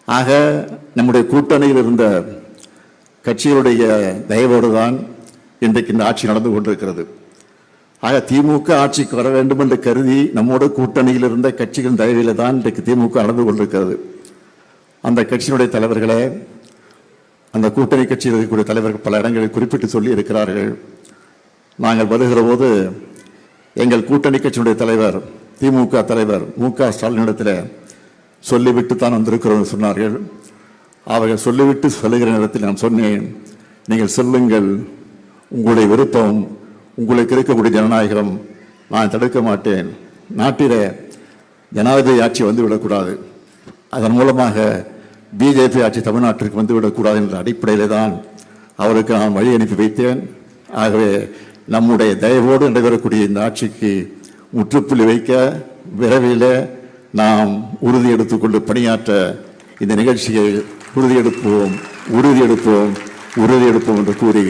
ஆக நம்முடைய கூட்டணியில் இருந்த கட்சிகளுடைய தயவோடு தான் இன்றைக்கு இந்த ஆட்சி நடந்து கொண்டிருக்கிறது. ஆக திமுக ஆட்சிக்கு வர வேண்டும் என்று கருதி நம்மோட கூட்டணியில் இருந்த கட்சிகளின் தயவில தான் இன்றைக்கு திமுக நடந்து கொண்டிருக்கிறது. அந்த கட்சியினுடைய தலைவர்களே, அந்த கூட்டணி கட்சியில் இருக்கக்கூடிய தலைவர்கள் பல இடங்களில் குறிப்பிட்டு சொல்லி இருக்கிறார்கள். நாங்கள் வருகிற போது எங்கள் கூட்டணி கட்சியினுடைய தலைவர் திமுக தலைவர் மு.க. ஸ்டாலினிடத்தில் சொல்லிவிட்டு தான் வந்திருக்கிறோம் சொன்னார்கள். அவர்கள் சொல்லிவிட்டு சொல்லுகிற நேரத்தில் நான் சொன்னேன், நீங்கள் சொல்லுங்கள், உங்களுடைய விருப்பம், உங்களுக்கு இருக்கக்கூடிய ஜனநாயகம் நான் தடுக்க மாட்டேன். நாட்டில ஜனாதிபதி ஆட்சி வந்துவிடக்கூடாது, அதன் மூலமாக பிஜேபி ஆட்சி தமிழ்நாட்டிற்கு வந்துவிடக்கூடாது என்ற அடிப்படையிலே தான் அவருக்கு நான் வழி அனுப்பி வைத்தேன். ஆகவே நம்முடைய தயவோடு நடைபெறக்கூடிய இந்த ஆட்சிக்கு முற்றுப்புள்ளி வைக்க விரைவில் நாம் உறுதி எடுத்துக்கொண்டு பணியாற்ற இந்த நிகழ்ச்சியை உறுதியெடுப்போம் என்று கூறி